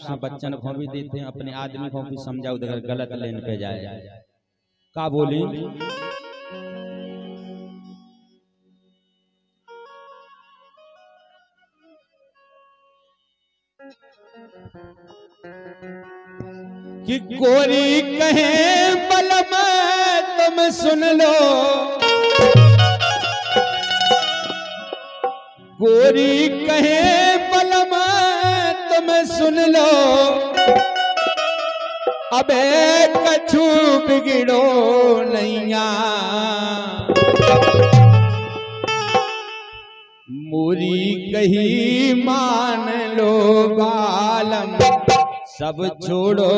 से बच्चन को भी देते हैं, अपने आदमी को भी समझाओ अगर गलत लेन पे जाए। का बोली कि गोरी कहे बलम तुम सुन लो, गोरी कहे बलम तुम सुन लो, अबे कछु बिगड़ो नैया, मोरी कही मान लो बालम, सब छोड़ो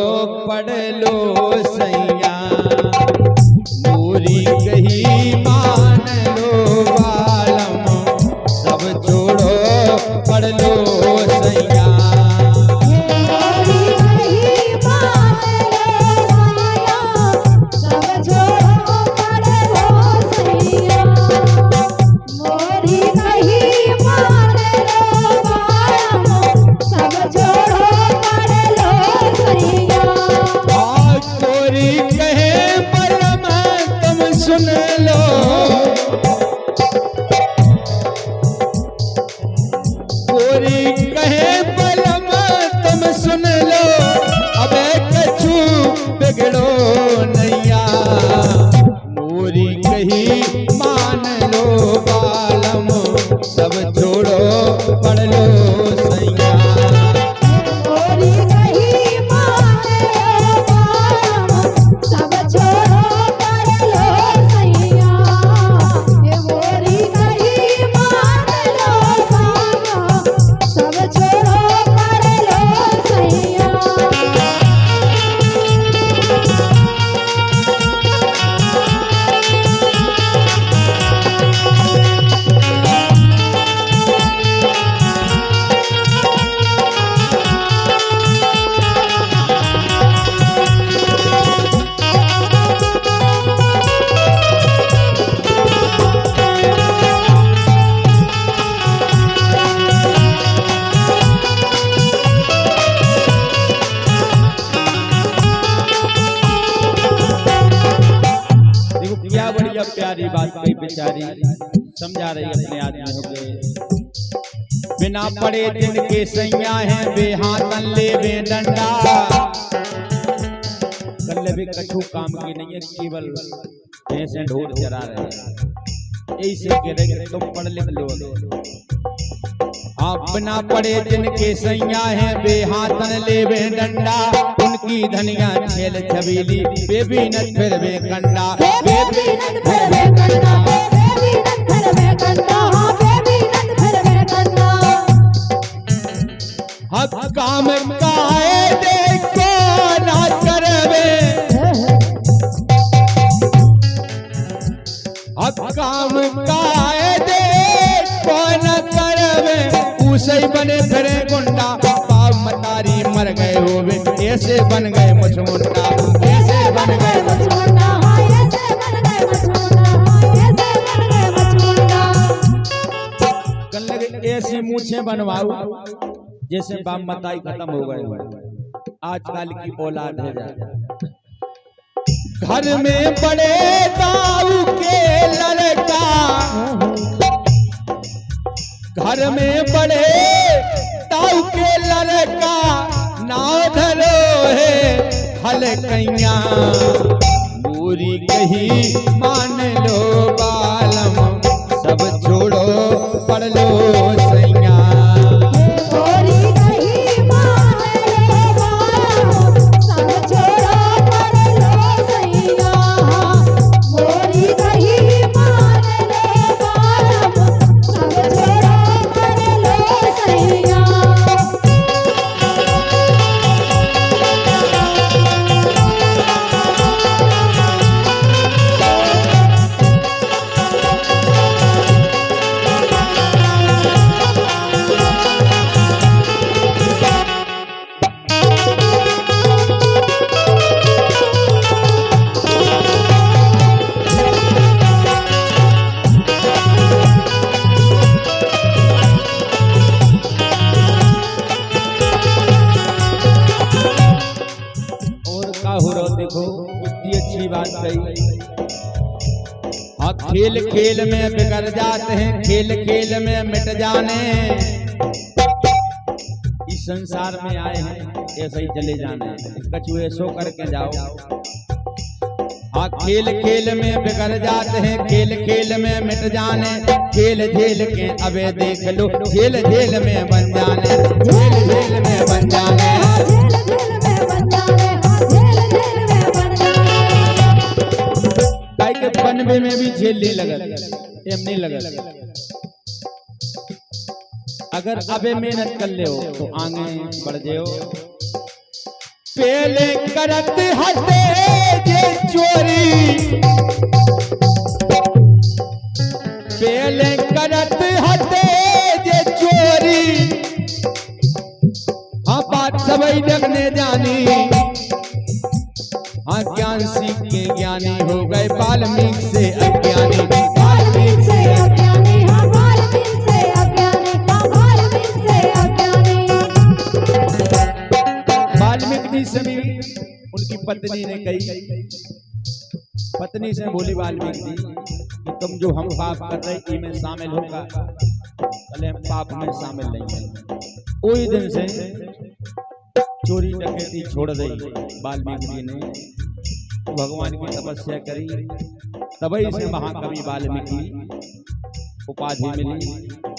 पढ़ लो सैया, मोरी कही मान लो बालम, सब छोड़ो पढ़ लो सैया। प्यारी बात कही बेचारी समझा रही अपने आदमियों के। बिना पड़े दिन के सैया है बेहातन ले बे डंडा, कल भी कछु काम की नहीं है, केवल भैंसे ढोर चरा रहे हैं। ऐसे कह रहे कि तुम पढ़ लिख लो। आप बिना पड़े दिन के सैया है बेहातन ले बे डंडा, उनकी धनिया छेल छबीली बेबी न फिर बे कंडा, बेबी न फिर बे कंडा, बेबी न फिर बे कंडा, बेबी न फिर बे कंडा। हक काम काए देखो ना करवे, हक काम काए देखो ना करवे, उसे बने फिरे गुंडा, बाप मतारी मर गए होवे, ऐसे बन गए मुझमुंडा, ऐसे बन गए मुझमुंडा, ऐसे बन गए मुझमुंडा, ऐसे बन गए मुझमुंडा। कल लगे ऐसी मूछे बनवाओ जैसे बाप मताई खत्म हो गए। आजकल की औलाद है घर में बड़े दाऊ के लड़का, घर में बड़े ताऊ के लड़का नाव धरो है हलकैया, मोरी कही मान लो बालम, सब छोड़ो पढ़ लो सैया, मोरी कही मान लो बालम, सब छोड़ो पढ़ लो सैया, मोरी कही मान लो बालम, सब छोड़ो पढ़ लो सैया। देखो कितनी अच्छी बात कही। हाँ, खेल खेल में बिगड़ जाते हैं, खेल खेल में मिट जाने। इस संसार में आए हैं ऐसे ही चले जाना है, कछुए सो करके जाओ। हाँ, खेल खेल में बिगड़ जाते हैं, खेल खेल में मिट जाने। खेल झेल के अबे देख लो, खेल झेल में बन जाने, खेल झेल में बन जाने। काई के बनवे में भी झेल नहीं लगल, एम नहीं लगल। अगर अबे मेहनत कर ले हो तो आगे बढ़ जाओ। पहले करत हटे जे चोरी, पहले करत हटे जे चोरी। हाँ, बात सबई लगने जानी। हाँ, ज्ञान सीख के ज्ञानी हो गए, वाल्मीकि से अज्ञानी, वाल्मीकि से अज्ञानी। हाँ, वाल्मीकि से अज्ञानी, हाँ, वाल्मीकि से अज्ञानी। वाल्मीकि से भी उनकी पत्नी ने कही, पत्नी से बोली वाल्मीकि कि तुम जो हम पाप कर रहे इनमें शामिल होगा, पहले हम पाप में शामिल नहीं हैं। वही दिन से चोरी डकैती छोड़ दी वाल्मीकि ने, भगवान की तपस्या करी, तभी से महाकवि वाल्मीकि उपाधि मिली।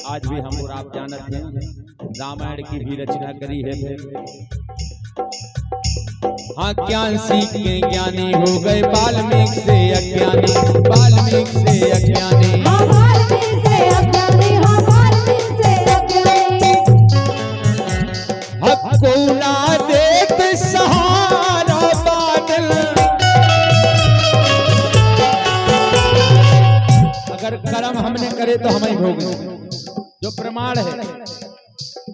आज भी हम और आप जानते हैं, रामायण की भी रचना करी है। हाँ, ज्ञान सीख के ज्ञानी हो गए, वाल्मीकि से अज्ञानी, वाल्मीकि से अज्ञानी। हाँ, वाल्मीकि से अज्ञानी, हाँ, वाल्मीकि से अज्ञानी। हक को ना देत सहारा बादल, अगर कर्म हमने करे तो हम ही भोगें। जो प्रमाण है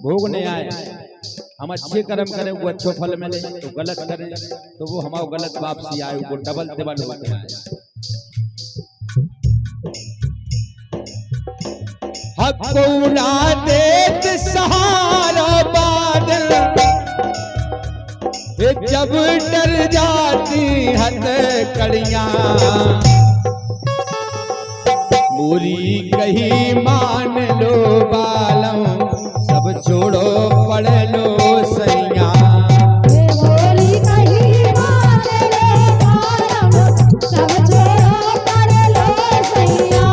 भोगने आए, हम अच्छे कर्म करें वो अच्छो फल मिले, तो गलत करें तो वो हमारा गलत वापसी आए, वो डबल टेबल होते आए। हक को ना देत सहारा बादल, जब डर जाती हथकड़ियां। बुरी कही मान लो बालम, सब छोड़ो पढ़ लो सैया। बुरी कही मान लो बालम, सब छोड़ो पढ़ लो सैया।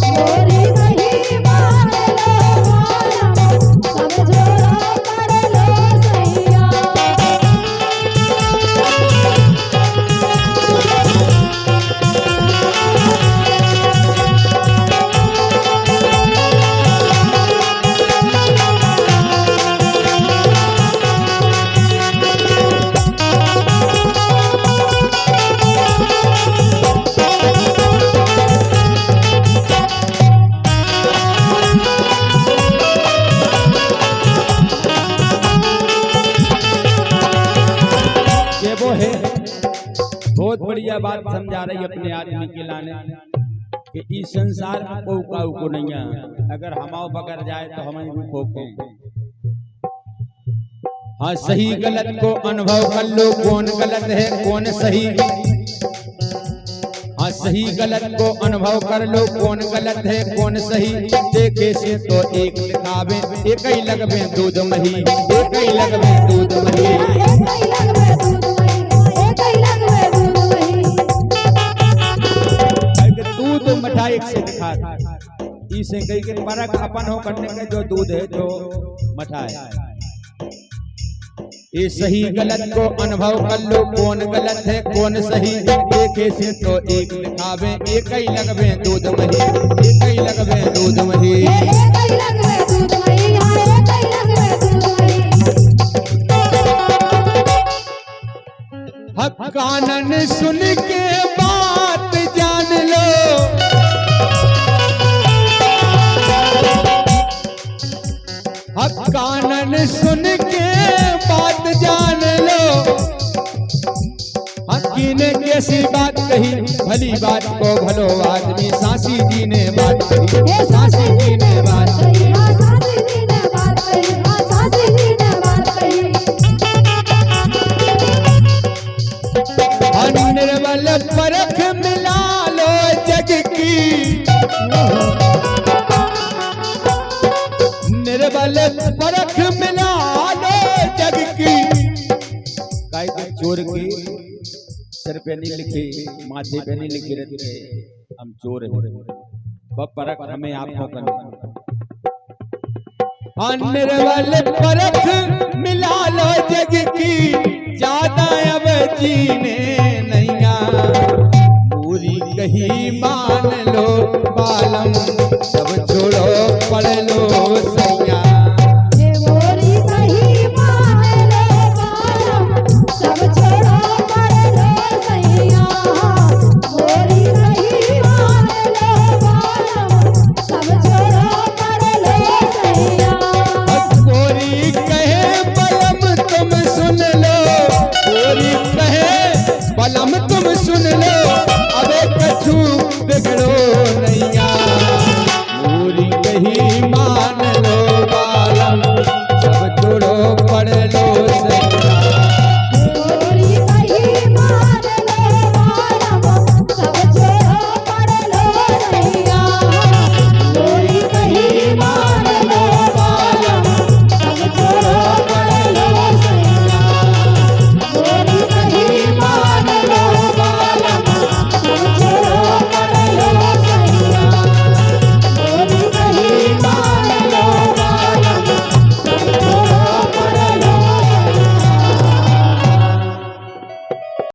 बुरी कही मान लो बालम, सब छोड़ो पढ़ लो सैया। बहुत बढ़िया बात समझा रही अपने आदमी के लाने कि इस संसार में कोई काऊ को नहीं है। अगर हमाओ बगर जाए तो हम खोखे। हाँ, सही गलत को अनुभव कर लो, कौन गलत है कौन सही। हाँ, सही गलत को अनुभव कर लो, कौन गलत है कौन सही। देखे से तो एक लिखावे, एक ही लगवे दूध मही, एक ही लगवे दूध मही। दूध मिठाई से दिखा, इसे कही के परख अपन हो करने के जो दूध है जो मिठाई। ये सही गलत को अनुभव कर लो, कौन गलत है कौन सही। देखे से तो एक लिखावे, एक ही लगवे दूध मही, एक ही लगवे दूध मही। हक कानन सुन के बात जान लो, हक कानन सुन के बात जान लो। हकी ने कैसी बात कही, भली बात को भलो आदमी। सासी जी ने बात कही, सासी जी ने बात कही। निर्बल परख मिला लो जग की। काहे चोर के सर पे नहीं लिखे, माथे पे नहीं लिखे रहते हम चोर हैं, वह परख हमें आंखों का निर्बल परख मिला लो जग की, ज्यादा अब जी